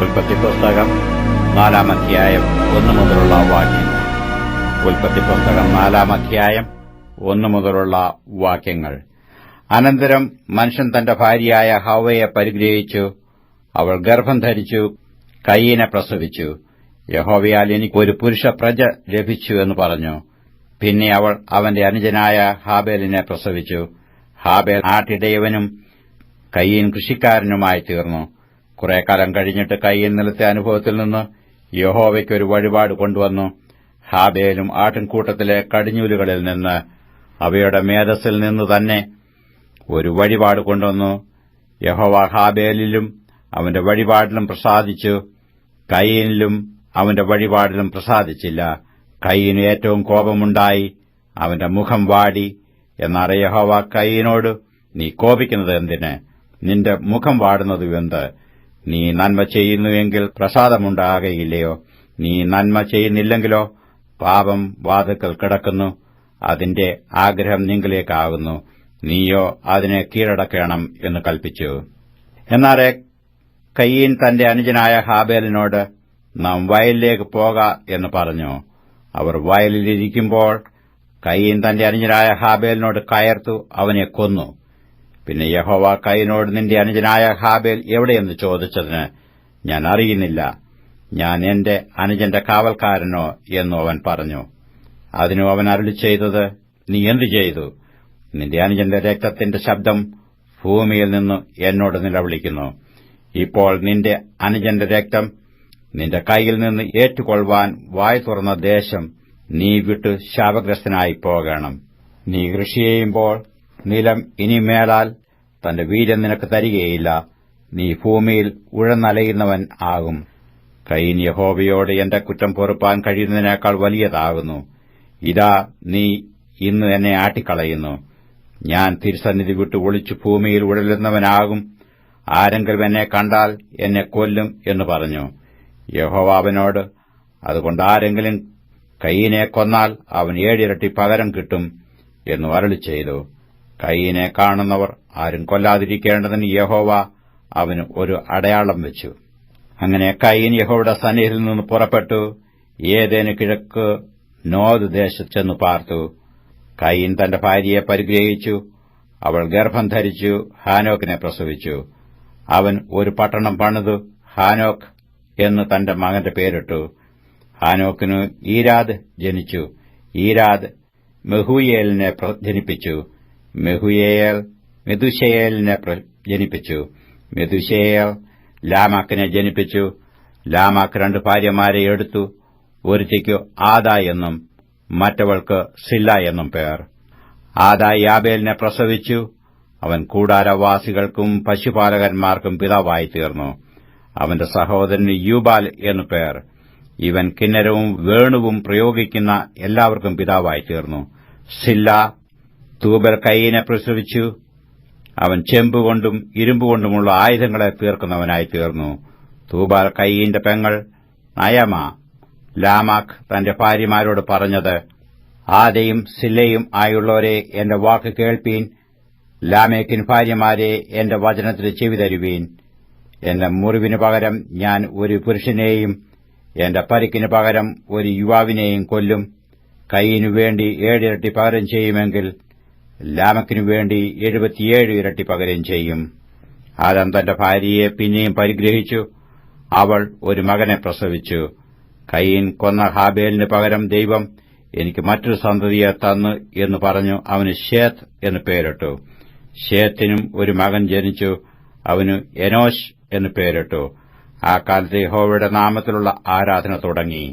ഉൽപ്പത്തി പുസ്തകം 4-ാം അധ്യായം 1 മുതലുള്ള വാക്യങ്ങൾ. ഉൽപ്പത്തി പുസ്തകം 4-ാം അധ്യായം 1 മുതലുള്ള വാക്യങ്ങൾ. അനന്തരം മനുഷ്യൻ തന്റെ ഭാര്യയായ ഹവ്വയെ പരിഗ്രഹിച്ചു. അവൾ ഗർഭം ധരിച്ചു, കയീനെ പ്രസവിച്ചു. യഹോവയാൽ എനിക്ക് ഒരു പുരുഷ പ്രജ ലഭിച്ചു എന്ന് പറഞ്ഞു. പിന്നെ അവൾ അവന്റെ അനുജനായ ഹാബേലിനെ പ്രസവിച്ചു. ഹാബേൽ ആട്ടിടയവനും കയീൻ കൃഷിക്കാരനുമായി തീർന്നു. കുറെ കാലം കഴിഞ്ഞിട്ട് കയീൻ നിലത്തെ അനുഭവത്തിൽ നിന്ന് യഹോവയ്ക്കൊരു വഴിപാട് കൊണ്ടുവന്നു. ഹാബേലും ആട്ടിൻകൂട്ടത്തിലെ കടിഞ്ഞൂലുകളിൽ നിന്ന്, അവയുടെ മേധസ്സിൽ നിന്ന് തന്നെ ഒരു വഴിപാട് കൊണ്ടുവന്നു. യഹോവ ഹാബേലിലും അവന്റെ വഴിപാടിലും പ്രസാദിച്ചു, കയീനിലും അവന്റെ വഴിപാടിലും പ്രസാദിച്ചില്ല. കയീന് ഏറ്റവും കോപമുണ്ടായി, അവന്റെ മുഖം വാടി. എന്നാൽ യഹോവ കയീനോട്, നീ കോപിക്കുന്നത് എന്തിന്? നിന്റെ മുഖം വാടുന്നത് എന്ത്? നീ നന്മ ചെയ്യുന്നുവെങ്കിൽ പ്രസാദമുണ്ടാകയില്ലയോ? നീ നന്മ ചെയ്യുന്നില്ലെങ്കിലോ? പാപം വാതിൽക്കൽ കിടക്കുന്നു, അതിന്റെ ആഗ്രഹം നിങ്ങളിലേക്കാകുന്നു, നീയോ അതിനെ കീഴടക്കണം എന്ന് കൽപ്പിച്ചു. എന്നാറെ കയീൻ തന്റെ അനുജനായ ഹാബേലിനോട്, നാം വയലിലേക്ക് പോക എന്ന് പറഞ്ഞു. അവർ വയലിലിരിക്കുമ്പോൾ കയീൻ തന്റെ അനുജനായ ഹാബേലിനോട് കയർത്തു അവനെ കൊന്നു. പിന്നെ യഹോവ കയീനോട്, നിന്റെ അനുജനായ ഹാബേൽ എവിടെയെന്ന് ചോദിച്ചതിന്, ഞാൻ അറിയുന്നില്ല, ഞാൻ എന്റെ അനുജന്റെ കാവൽക്കാരനോ എന്നു അവൻ പറഞ്ഞു. അതിനു അവൻ അരുളിച്ചെയ്തത്, നീ എന്തു ചെയ്തു? നിന്റെ അനുജന്റെ രക്തത്തിന്റെ ശബ്ദം ഭൂമിയിൽ നിന്ന് എന്നോട് നിലവിളിക്കുന്നു. ഇപ്പോൾ നിന്റെ അനുജന്റെ രക്തം നിന്റെ കൈയിൽ നിന്ന് ഏറ്റുകൊള്ളുവാൻ വായ് തുറന്ന ദേശം നീ വിട്ട് ശാപഗ്രസ്തനായി പോകണം. നീ കൃഷി ചെയ്യുമ്പോൾ നിലം ഇനി മേലാൽ തന്റെ വീര്യം നിനക്ക് തരികയില്ല, നീ ഭൂമിയിൽ ഉഴന്നലയുന്നവൻ ആകും. കയീൻ യഹോവയോട്, എന്റെ കുറ്റം പൊറുപ്പാൻ കഴിയുന്നതിനേക്കാൾ വലിയതാകുന്നു. ഇതാ, നീ ഇന്ന് എന്നെ ആട്ടിക്കളയുന്നു. ഞാൻ തിരുസന്നിധി വിട്ട് ഒളിച്ചു ഭൂമിയിൽ ഉഴലുന്നവനാകും. ആരെങ്കിലും എന്നെ കണ്ടാൽ എന്നെ കൊല്ലും എന്ന് പറഞ്ഞു. യഹോവ അവനോട്, അതുകൊണ്ട് ആരെങ്കിലും കയീനെ കൊന്നാൽ അവൻ 7 ഇരട്ടി പകരം കിട്ടും എന്നു അരുളിച്ചെയ്തു. കയീനെ കാണുന്നവർ ആരും കൊല്ലാതിരിക്കേണ്ടതിന് യഹോവ അവന് ഒരു അടയാളം വെച്ചു. അങ്ങനെ കയീൻ യഹോവയുടെ സന്നിധിയിൽ നിന്ന് പുറപ്പെട്ടു ഏദേന് കിഴക്ക് നോദ് ദേശത്ത് ചെന്നു പാർത്തു. കയീൻ തന്റെ ഭാര്യയെ പരിഗ്രഹിച്ചു. അവൾ ഗർഭം ധരിച്ചു, ഹാനോക്കിനെ പ്രസവിച്ചു. അവൻ ഒരു പട്ടണം പണിതു ഹാനോക്ക് എന്ന് തന്റെ മകന്റെ പേരിട്ടു. ഹാനോക്കിന് ഈരാദ് ജനിച്ചു. ഈരാദ് മെഹൂയേലിനെ ജനിപ്പിച്ചു. മെഹൂയേൽ മെതുശയേലിനെ ജനിപ്പിച്ചു. മെതുശയേൽ ലാമാക്കിനെ ജനിപ്പിച്ചു. ലാമാക്ക് 2 ഭാര്യമാരെ എടുത്തു. ഒരുത്തിക്ക് ആദാ എന്നും മറ്റവൾക്ക് സില്ല എന്നും പേർ. ആദാ യാബേലിനെ പ്രസവിച്ചു. അവൻ കൂടാരവാസികൾക്കും പശുപാലകന്മാർക്കും പിതാവായി തീർന്നു. അവന്റെ സഹോദരന് യൂബാൽ എന്നു പേർ. ഇവൻ കിന്നരവും വേണുവും പ്രയോഗിക്കുന്ന എല്ലാവർക്കും പിതാവായി തീർന്നു. സില്ല തൂബൽ കയീനെ പ്രസവിച്ചു. അവൻ ചെമ്പുകൊണ്ടും ഇരുമ്പുകൊണ്ടുമുള്ള ആയുധങ്ങളെ തീർക്കുന്നവനായി തീർന്നു. തൂബാൽ കയീന്റെ പെങ്ങൾ നയമ. ലാമാക്ക് തന്റെ ഭാര്യമാരോട് പറഞ്ഞത്, ആദയും സില്ലയും ആയുള്ളവരെ എന്റെ വാക്ക് കേൾപ്പീൻ. ലാമേക്കിന് ഭാര്യമാരെ എന്റെ വചനത്തിന് ചെവി തരുവീൻ. എന്റെ മുറിവിന് പകരം ഞാൻ ഒരു പുരുഷനെയും എന്റെ പരിക്കിന് പകരം ഒരു യുവാവിനെയും കൊല്ലും. കയീനു വേണ്ടി 7 ഇരട്ടി പകരം ചെയ്യുമെങ്കിൽ ലാമക്കിനു വേണ്ടി 77 ഇരട്ടി പകരം ചെയ്യും. ആദാം തന്റെ ഭാര്യയെ പിന്നെയും പരിഗ്രഹിച്ചു. അവൾ ഒരു മകനെ പ്രസവിച്ചു. കയീൻ കൊന്ന ഹാബേലിന് പകരം ദൈവം എനിക്ക് മറ്റൊരു സന്തതിയെ തന്നു എന്ന് പറഞ്ഞു അവന് ശേത്ത് എന്ന് പേരിട്ടു. ശേത്തിനും ഒരു മകൻ ജനിച്ചു. അവന് എനോശ് എന്ന് പേരിട്ടു. ആ കാലത്ത് യഹോവയുടെ നാമത്തിലുള്ള ആരാധന തുടങ്ങി.